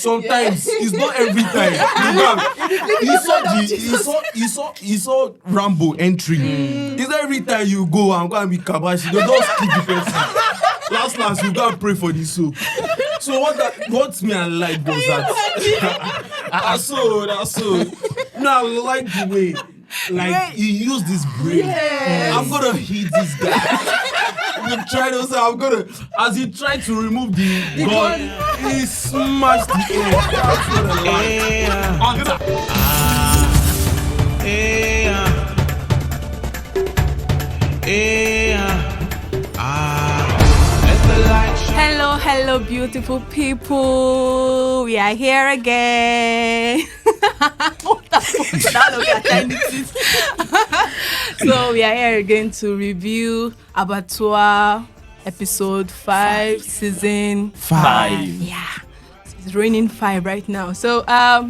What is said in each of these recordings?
sometimes it's not every time. You saw Rambo entry. It's not every time you go and go and be kabashi. They don't keep the person. Last you go and pray for the soul. So what me I like was that. That's so. No, I like the way. Like he used his brain. Yes. I'm gonna hit this guy. As he tried to remove the gun, he smashed the air. Hello, beautiful people. We are here again. So we are here again to review ABATTOIR episode 5, season 5. Yeah, it's raining 5 right now. So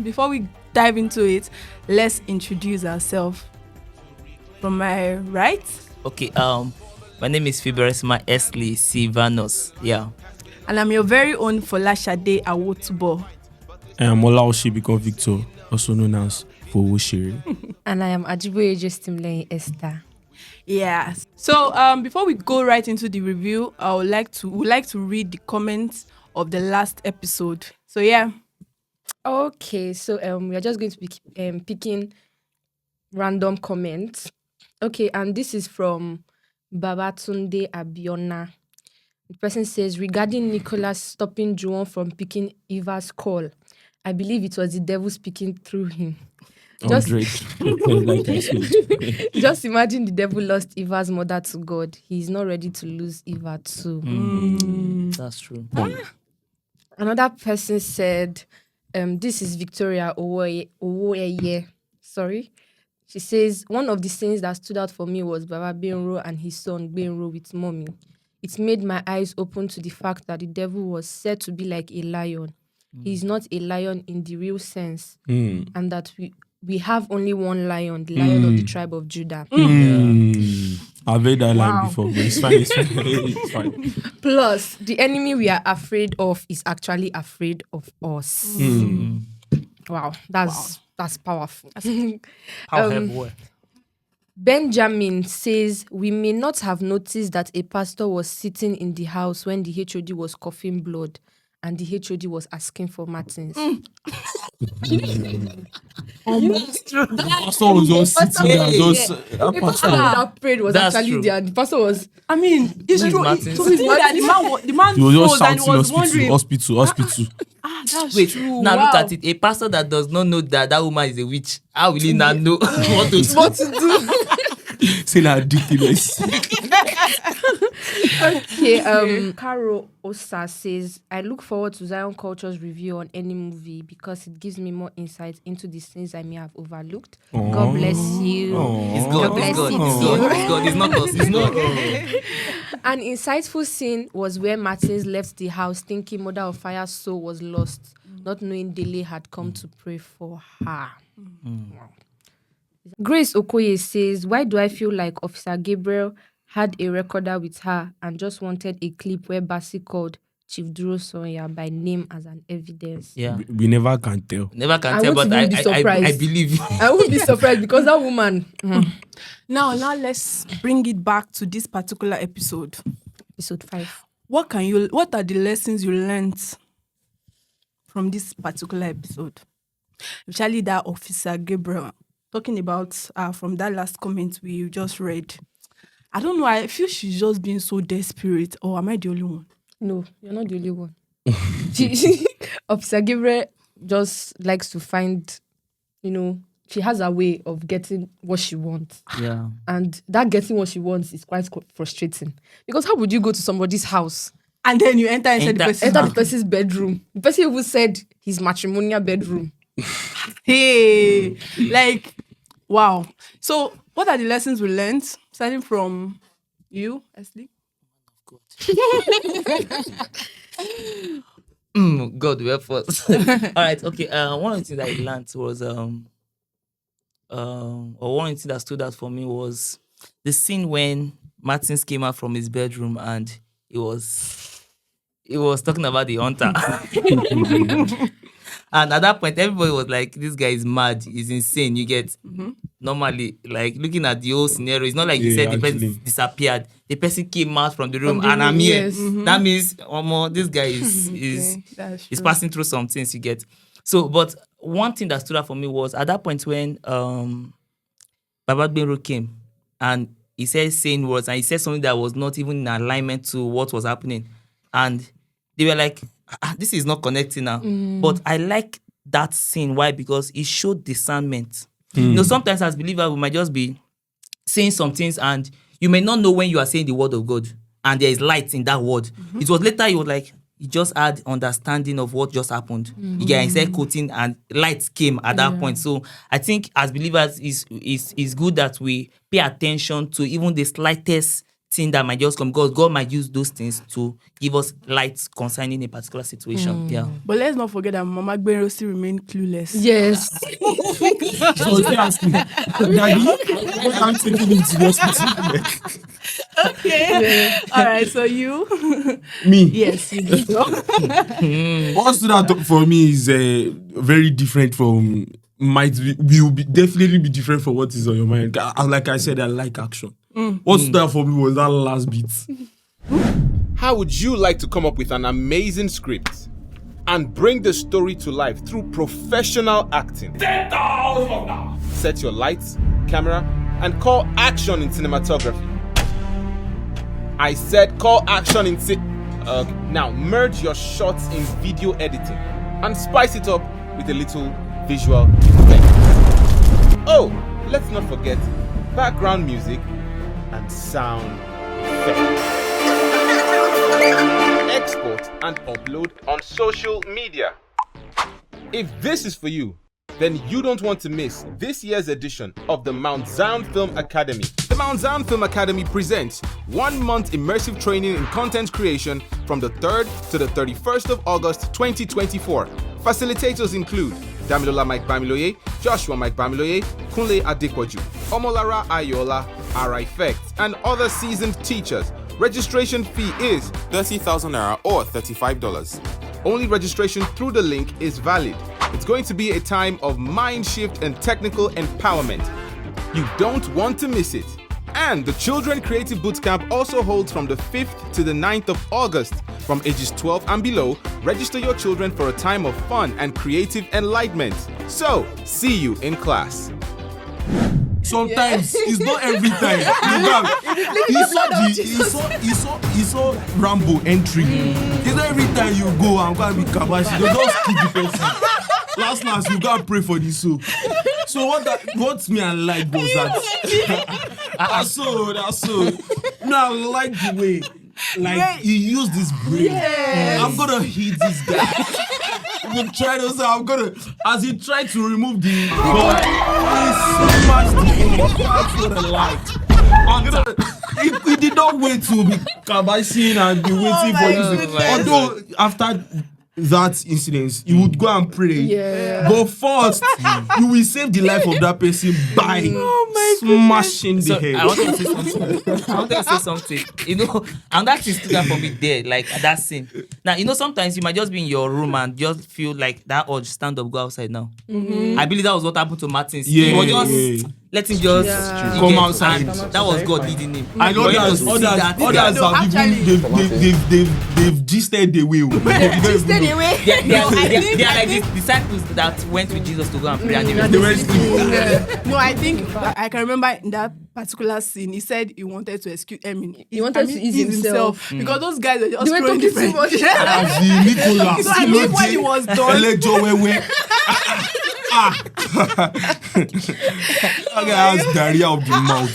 before we dive into it, let's introduce ourselves. From my right. Okay. My name is Fiberesima Esli Fiberesima. Yeah. And I'm your very own Folasade Awotubo. I am Olaosebikan Victor, also known as Folasade. And I am Ajiboye Jesutimilehin Esther. Yeah. So before we go right into the review, I would like to read the comments of the last episode. So yeah. Okay, so we are just going to be picking random comments. Okay, and this is from Babatunde Abiona. The person says, regarding Nicholas stopping Juwon from picking Eva's call, I believe it was the devil speaking through him. Just imagine the devil lost Eva's mother to God. He's not ready to lose Eva too. That's true. Another person said, this is Victoria Owoye. Sorry. She says, one of the scenes that stood out for me was Baba Benro and his son Benro with mommy. It made my eyes open to the fact that the devil was said to be like a lion. He's not a lion in the real sense. And that we have only one lion, the lion of the tribe of Judah. I've heard that line before, but it's fine. Plus, the enemy we are afraid of is actually afraid of us. Wow, that's powerful. Benjamin says, we may not have noticed that a pastor was sitting in the house when the HOD was coughing blood and the HOD was asking for Martins. That's true. The pastor was just sitting there. The pastor that prayed was actually true. there. The pastor was... I mean, it's true. Martins? So the man He was just froze and shouting was wondering. hospital. That's Wait, true. now Wow. look at it. A pastor that does not know that woman is a witch, how will he not know what to do? What to do? Say that ridiculous. Okay, Caro Osa says, I look forward to Zion Culture's review on any movie because it gives me more insight into the things I may have overlooked. God bless you. It's God. bless It's you. God. It's not us. It's not. An insightful scene was where Martins left the house thinking Mother of Fire's soul was lost, not knowing Dele had come to pray for her. Wow. Grace Okoye says, why do I feel like Officer Gabriel had a recorder with her and just wanted a clip where Bassi called Chief Duro Sonya by name as an evidence? Yeah. We never can tell. Never can tell, but I believe you. I would be surprised because that woman... Now let's bring it back to this particular episode. Episode 5. What are the lessons you learned from this particular episode? Especially that Officer Gabriel. Talking about from that last comment we just read. I don't know, I feel she's just being so desperate. Or am I the only one? No, you're not the only one. Officer Gabriel just likes to find, she has a way of getting what she wants. Yeah. And that getting what she wants is quite frustrating. Because how would you go to somebody's house and then you enter inside the person's bedroom? The person who said his matrimonial bedroom. Hey, wow. So, what are the lessons we learned? Starting from you, Esli? God will help us. All right, okay. One of the things that I learned was, or one of the things that stood out for me was the scene when Martins came out from his bedroom and he was talking about the hunter. And at that point, everybody was like, this guy is mad, he's insane. You get normally, like looking at the whole scenario, it's not like he said the person disappeared. The person came out from the room and I'm here. That means this guy is passing through some things, you get. So, but one thing that stood out for me was at that point when Baba Benro came and he said saying words and he said something that was not even in alignment to what was happening. And they were like, this is not connecting now. But I like that scene. Why? Because it showed discernment. You know, sometimes as believers, we might just be saying some things and you may not know when you are saying the word of God and there is light in that word. It was later you were like, you just had understanding of what just happened. You get instead quoting and light came at that point. So I think as believers, it's good that we pay attention to even the slightest thing that might just come, because God might use those things to give us light concerning a particular situation. Yeah. But let's not forget that Mama Benro still remained clueless. Yes. So they asked me, Daddy, what I'm taking him to the hospital? Okay. All right. So you. Me. Yes, you do. What stood out for me is very different from definitely be different from what is on your mind. Like I said, I like action. What stood out for me was that last bit. How would you like to come up with an amazing script and bring the story to life through professional acting? Set your lights, camera, and call action in cinematography. I said call action in now merge your shots in video editing and spice it up with a little visual effect. Oh, let's not forget background music and sound effects. Export and upload on social media. If this is for you, then you don't want to miss this year's edition of the Mount Zion Film Academy. The Mount Zion Film Academy presents 1 month immersive training in content creation from the 3rd to the 31st of August 2024. Facilitators include Damilola Mike Bamiloye, Joshua Mike Bamiloye, Kunle Adekwaju, Omolara Ayola, Ara Effects, and other seasoned teachers. Registration fee is 30,000 naira or $35. Only registration through the link is valid. It's going to be a time of mind shift and technical empowerment. You don't want to miss it. And the Children Creative Bootcamp also holds from the 5th to the 9th of August. From ages 12 and below, register your children for a time of fun and creative enlightenment. So, see you in class. Sometimes it's not every time. He saw Rambo entry. It's not every time you go and go and be kabashi. They just keep the person. Last you gotta pray for the soul. So what me I like was that. That's so. No, I like the way he used his brain. Yes. I'm gonna hit this guy. I'm trying to say as he tried to remove the gun, he smashed the image. That's what I liked. He did not wait to be kabashing and be waiting for you. Although after that incident, you would go and pray. Yeah. But first, you will save the life of that person by smashing the head. I want to say something. You know, and that is stood out for me there, like that scene. Now, you know, sometimes you might just be in your room and just feel like that urge, stand up, go outside now. I believe that was what happened to Martin. Yeah. He was just let him just come outside. That was God leading him. I know others have they've gisted the way. They are like these disciples that went with Jesus to go and pray and they were sleeping. No, I think I can remember in that particular scene, he said he wanted to excuse. He wanted to ease himself because those guys are just throwing different. Nicolas, so I think when he was done. That guy has diarrhea of the mouth.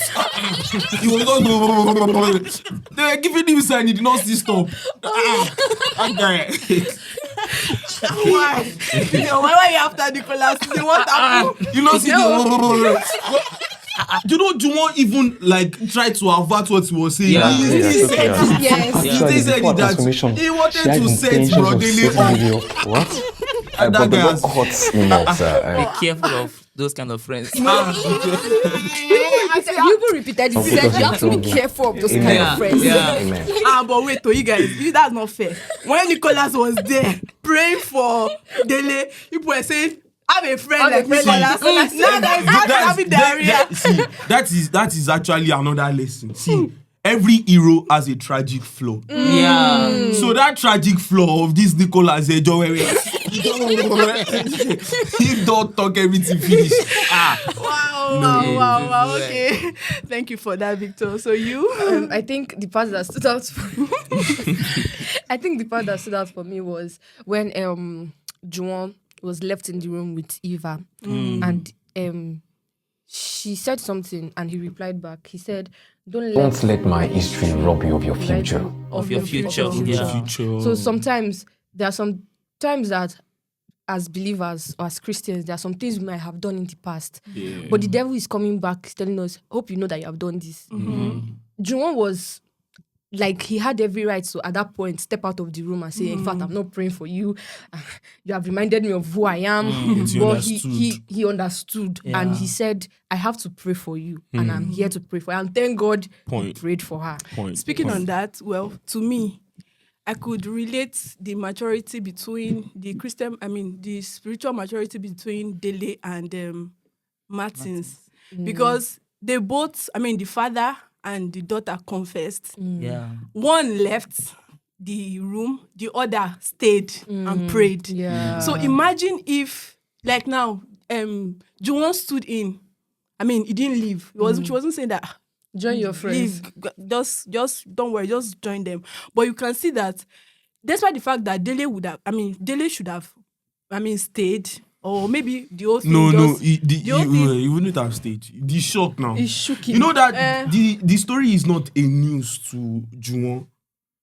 He was not. They were giving him sign. He did not see stop. That guy. Why? Why are you after Nicolas? You want to? You know, see you know, you won't even like try to avert what he was saying. He said that he wanted to set Brodele up. What? And that guy Be careful of those kind of friends. I You even repeated it. You said you have to be careful of those kind of friends. Yeah. But wait, you guys, that's not fair. When Nicholas was there praying for Dele, people were saying, "I have a friend like Nicholas." Now that he's not having diarrhea. See, that is actually another lesson. See, every hero has a tragic flaw. Yeah. So that tragic flaw of this Nicholas Ejo, he don't talk everything finish. Wow. Okay. Thank you for that, Victor. So you? I think the part that stood out for me was when Juwon was left in the room with Eva, and she said something, and he replied back. He said, "Don't let my history rob you of your future." Of your future. Future. So sometimes there are some times that as believers or as Christians, there are some things we might have done in the past. Yeah. But the devil is coming back telling us, "Hope you know that you have done this." Juwon was like, he had every right to at that point step out of the room and say, "In fact, I'm not praying for you. You have reminded me of who I am." But he understood, and he said, "I have to pray for you, and I'm here to pray for you." And thank God he prayed for her. Speaking on that, well, to me, I could relate the maturity between the spiritual maturity between Dele and Martins. Because they both, the father and the daughter confessed. Yeah. One left the room, the other stayed and prayed. Yeah. So imagine if, like now, Juwon stood in. He didn't leave. She wasn't saying that. Join your friends. Leave. Just don't worry. Just join them. But you can see that, despite the fact that Dele should have, stayed, or maybe the whole thing. He wouldn't have stayed. The shock now. It shook him. You know that the story is not a news to Juwon.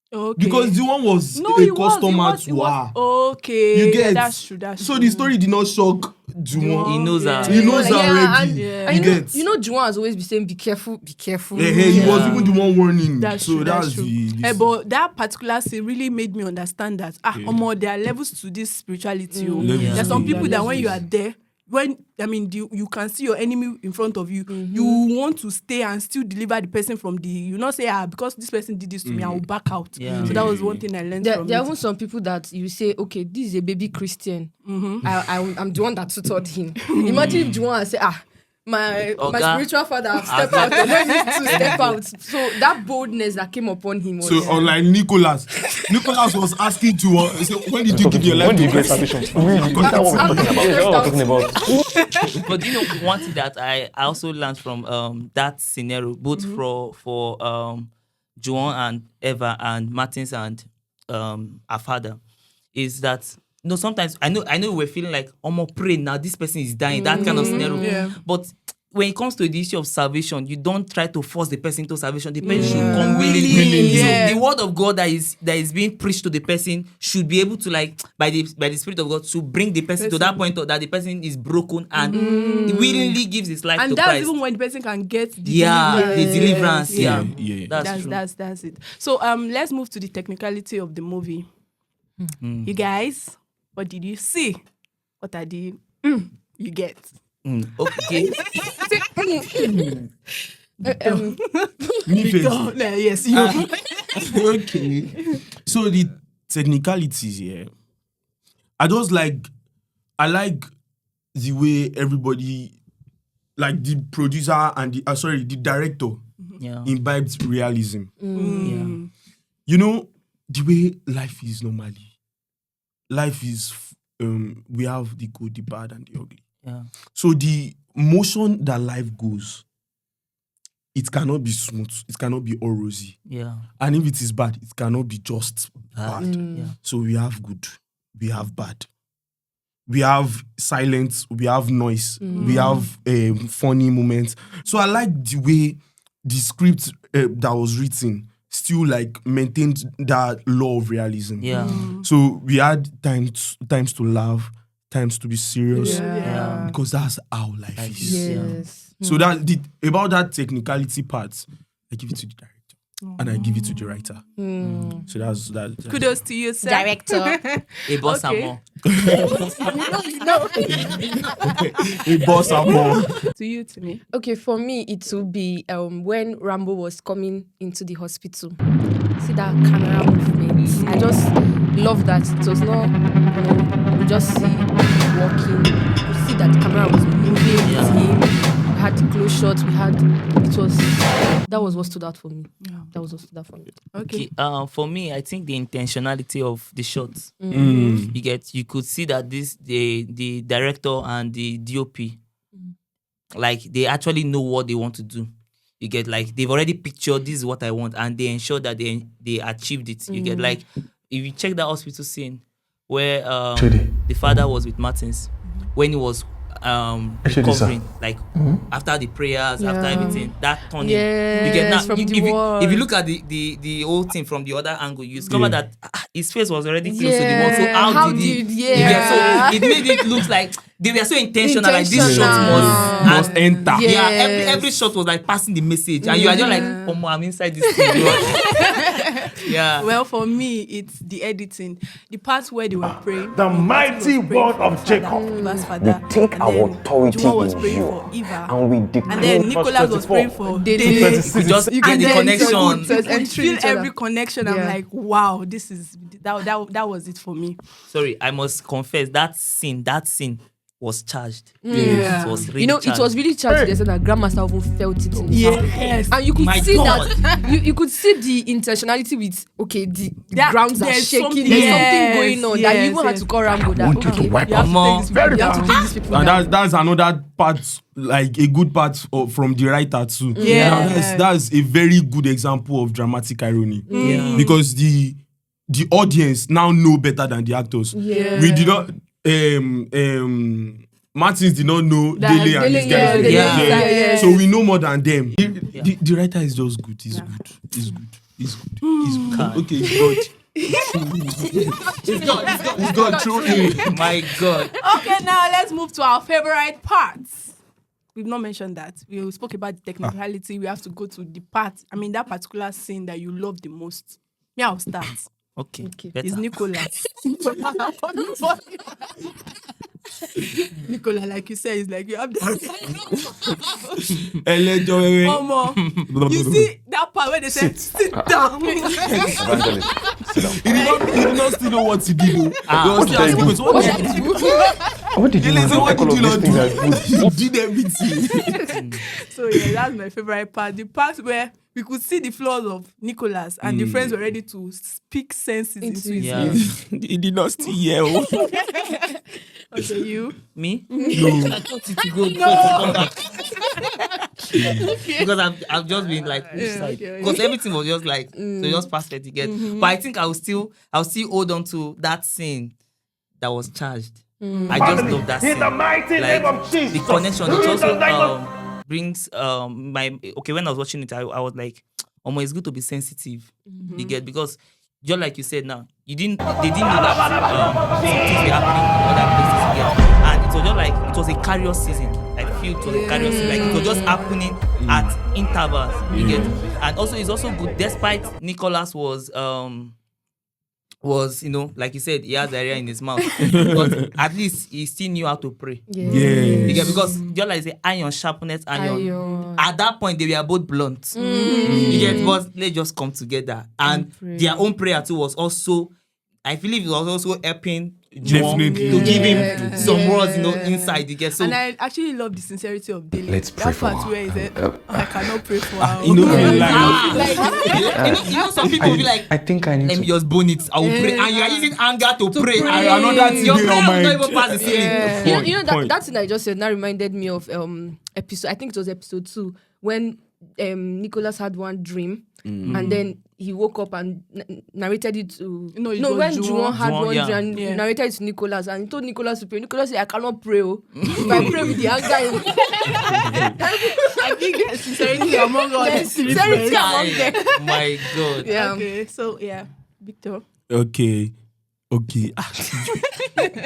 Okay. Because Juwon was a customer to her. Okay. You get? That's true. So the story did not shock Juwon. He knows her. He knows her already. And you know, Juwon has always been saying, "Be careful, be careful." He was even the one warning. That's so true. That's true. But that particular scene really made me understand that there are levels to this spirituality. There are some people that when you are there, you can see your enemy in front of you. You want to stay and still deliver the person from the. You not say, because this person did this to me, I will back out. Yeah. So that was one thing I learned from There are it. even some people that you say, "Okay, this is a baby Christian. I'm the one that tutored him." Imagine if Juwon say, my spiritual father have stepped out and when he to step out. So that boldness that came upon him was... So unlike Nicholas was asking to when did you give your life to Christ? That's what we're talking about. But you know, one thing that I also learned from that scenario, both for Juwon and Eva and Martins and her father, is that sometimes I know we're feeling like, pray now, this person is dying, that kind of scenario. Yeah. But when it comes to the issue of salvation, you don't try to force the person into salvation. The person should come willingly. Yeah. So the word of God that is being preached to the person should be able to, like, by the Spirit of God, to bring the person to that point that the person is broken and willingly gives his life to Christ. And that's even when the person can get the deliverance. Yeah. That's true. That's it. So let's move to the technicality of the movie. You guys, what did you see? What are the you get? Okay. Me first. Yes, you. Okay. So the technicalities here. I like the way everybody, like the producer and the director, imbibed realism. Yeah. You know, the way life is normally. Life is, we have the good, the bad, and the ugly. Yeah. So the motion that life goes, it cannot be smooth. It cannot be all rosy. Yeah. And if it is bad, it cannot be just bad. Yeah. So we have good, we have bad. We have silence, we have noise, we have funny moments. So I like the way the script that was written still like maintained that law of realism. Yeah. So we had times to laugh, times to be serious, because that's how life is. Yes. So that about that technicality part, I give it to the director. and I give it to the writer. So that's Kudos to you, sir. Director. A boss Okay. and more. a boss and more. To you, to me. Okay, for me, it will be when Rambo was coming into the hospital. See that camera movement. I just love that. It was not, you just see him walking. You see that the camera was moving with him. We had close shots. That was what stood out for me. Yeah. That was what stood out for me. Okay. For me, I think the intentionality of the shots. Mm. You could see that the director and the DOP, like they actually know what they want to do. You get, like, they've already pictured this is what I want, and they ensure that they achieved it. You get, like, if you check that hospital scene where the father was with Martins, when he was recovering, like after the prayers, after everything, that turning. You get now. If you look at the whole thing from the other angle, you discover that his face was already close to the wall. So how did he? You get, so it made it look like they were so intentional. Like this shot must enter. Every shot was like passing the message, and you are just like, oh, I'm inside this thing. Yeah. Well, for me, it's the editing. The parts where they were praying. The mighty word of Jacob. We take our authority in you, and we decree. And then Nicholas was praying for Dele. Dele. You just You get the connection. You feel each other. every connection. I'm like, wow, this is that was it for me. Sorry, I must confess that scene was charged. Yeah. It was really charged. It was really charged. There's that Grandmaster even felt it in his house. Yes. And you could My see God. that you could see the intentionality with the grounds are there's shaking. something- There's yes, something going on that you even had yes. to call Rambo that Want you okay, to wipe You have out. More. to take this you have to take these people And down. that's another part, like a good part from the writer too. Yeah. Now, that's a very good example of dramatic irony. Yeah. Because the audience now know better than the actors. Yeah. We did not Martins did not know Dele and his guys. Yeah. So we know more than them. The writer is just good. He's good. He's good. He's good. He's good. Okay, he's God. He's God through him. My God. Okay, now let's move to our favorite parts. We've not mentioned that. We spoke about the technicality. We have to go to the part. I mean, that particular scene that you love the most. Me, I'll start. Okay. It's Better. Nicholas. Nicola, like you said, is like you have that. You see that part where they say, sit down. Evangelist, sit down. He did not still know what to do. What did I do? What did you What do? All did you of not these things are good. do? You did everything. So yeah, that's my favorite part. The part where we could see the flaws of Nicholas and the friends were ready to speak senses into his Yeah. ear. He did not still yell. Okay, you. Me? No. I thought it to go because I've just been like which side? okay. Because everything was just like so just perfect to get. But I think I'll still hold on to that scene that was charged. I just love that scene. In the mighty name of Jesus. The connection. It In the name of- also brings when I was watching it, I was like, it's good to be sensitive. You get, because just like you said now, they didn't know that some things were happening in other places again. And it was just like it was a carrier season. I feel it was a carrier season. Like it was just happening at intervals. You get, and also it's also good despite Nicholas was like you said, he has area in his mouth, but at least he still knew how to pray. You get, because just like say iron sharpness iron. At that point they were both blunt. You get, but they just come together, and their own prayer too was also, I believe it was also helping John to give him some words, inside. You get, so And I actually love the sincerity of Dele. Let's pray that for part her. where he said, I cannot pray for her. You know, some people will be like, I think I need let me to. just bone it. I will pray, and you are using anger to pray. pray. Another thing Your in your prayer will mind. not even pass the ceiling. You know Point. that thing I just said now reminded me of episode. I think it was episode 2 when Nicholas had one dream and then he woke up and narrated it to No, it no was when Juwon. Juwon had Juwon, one yeah. dream and Yeah. he narrated it to Nicholas and he told Nicholas to pray. Nicholas said, I cannot pray. If I pray with the anger, I think there's sincerity among all Yes, these sincerity friends. among them. My God. Yeah. Okay, so yeah, Victor. Okay.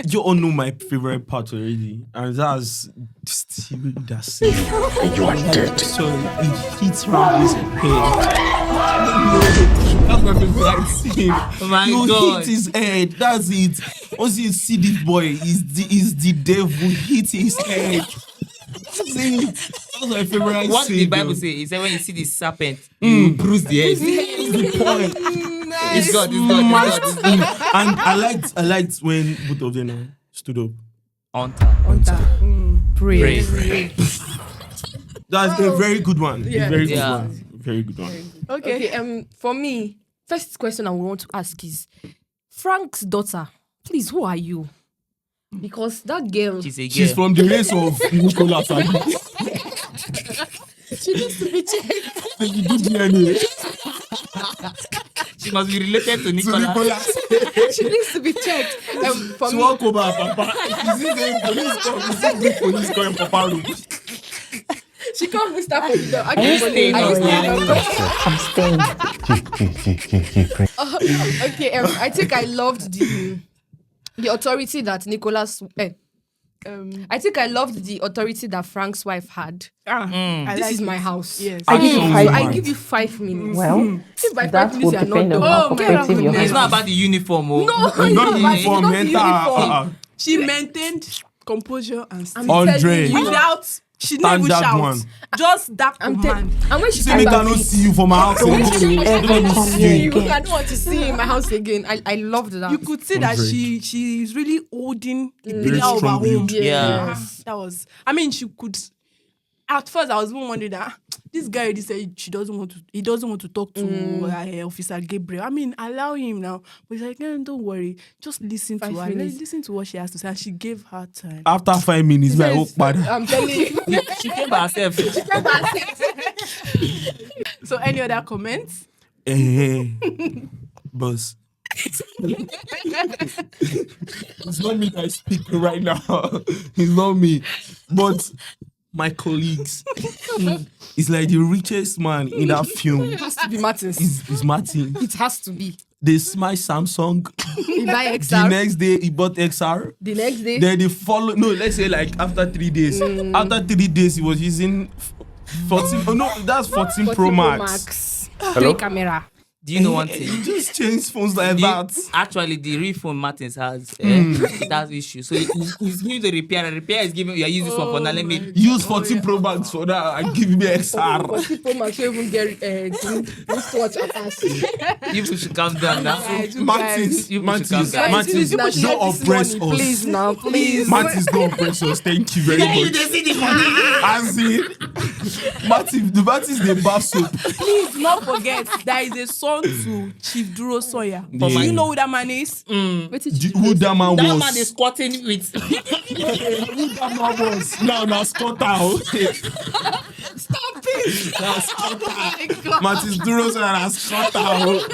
You all know my favorite part already, and that's that scene. You are dead. So it hits around his head. That's my favorite scene. Oh my you God. hit his head. That's it. Once you see this boy, is the devil hit his head. That's it. That's my favorite What scene. did the Bible say? It said when you see the serpent, you bruise the head. That's the point. It's God. It's God. And I liked when both of them stood up. On top. Brave. That's a very good one. Yeah. A very good Yeah. one. Very good one. Okay. For me, first question I want to ask is Frank's daughter. Please, who are you? Because that girl, She's a girl. She's from the race of Nicolas. she needs to be checked. You do DNA. She must be related to Nicolas. She needs to be checked. For She me, walk over, Papa. Is it the police come? Is it the police come in Papa room? she can't be staff of the. I'm staying. Okay, I think I loved the authority that Nicholas. I think I loved the authority that Frank's wife had. This is my house. Yes. I Absolutely. give you 5 minutes. Well, If by that 5 minutes would you are depend not on done, how Oh, cooperative your God. It's husband not about the uniform. No, Not it's uniform, not mental. She maintained composure and I'm style Andre. telling you. without. She didn't even Standard shout. one. Just that And command. when she See me came back, cannot see you from my house. Don't again. you ever Don't come see here you. you again. can't want to see in my house again. I loved that. You could see that Andre. she is really holding the Very pillar of her strong home. build. Yeah. That was. I mean, she could. At first, I was even wondering that this guy already said he doesn't want to talk to Officer Gabriel. I mean, allow him now. But he's like, don't worry, just listen to 5 her. minutes. Listen to what she has to say. And she gave her time. After 5 minutes, I walk back. I'm telling you. She came by herself. So, any other comments? Boss. It's not me that speak right now. It's not me. But my colleagues, it's like the richest man in that film It has to be Martins. is Martin. It has to be. They smashed Samsung. He buy The XR. next day, he bought XR. The next day. Then they follow. No, let's say like after 3 days. After 3 days, he was using 14. Oh no, that's 14 Pro Max. Three camera. Do you know one He thing? just changed phones like that. Actually, the real phone Martins has it has issues. So he's giving the repair. And repair is giving you use this one for now. Let me. Use 14 Pro Max for that and give me XR. But people might even get wristwatch attached. You should calm down now. Martins, You Martins, should calm down. Martins, Please, now, don't share this oppress money, us. please now, please. Martins, don't oppress us. Thank you very much. As in, Martins, the bar soap. Please not forget there is a son to Chief Duro Sawyer. Yeah. Do you know who that man is? Who that man That was? man is squatting with. Who that man was? Now, Scott out. Stop it! Oh my God. Martins Duros and Scott out.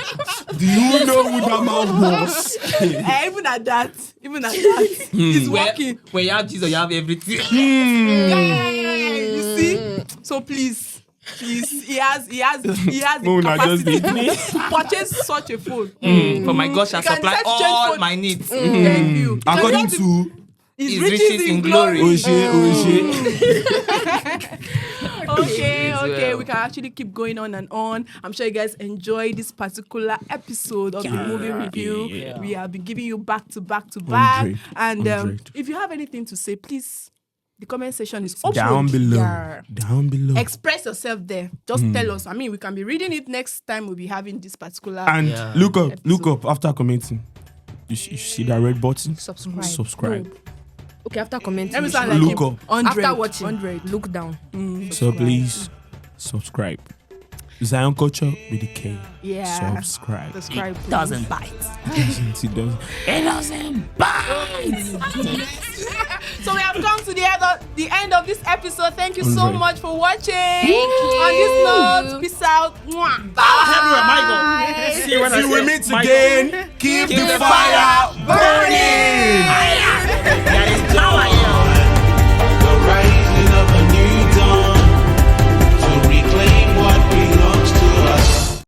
Do you know who that man was? Even at that, he's working. Where you have Jesus, you have everything. You see? So please, he has the No, not just capacity me. to purchase such a phone. For my God shall You can supply search all phone. my needs. Thank you. According to his His riches in glory. Oshé. Okay, we can actually keep going on and on. I'm sure you guys enjoy this particular episode of the movie review. Yeah. We have been giving you back to back to back. 100, And 100. if you have anything to say, please, the comment section is open. Down below. Yeah. Down below. Express yourself there. Just tell us. I mean, we can be reading it next time. We'll be having this particular. And Yeah. look up after commenting. You see that red button? Subscribe. Subscribe. Okay, after commenting. Let me you sound should- like Look him. up. 100. After watching, 100. look down. So please subscribe. Zion Culture with the K. Yeah. Subscribe. Subscribe. please. Doesn't bite. It doesn't. It doesn't bite. So we have come to the end of this episode. Thank you so 100. much for watching. Thank you. On this note, peace out. Mwah. Everywhere, Michael. See you when I See we say meet Michael. again. Keep the fire.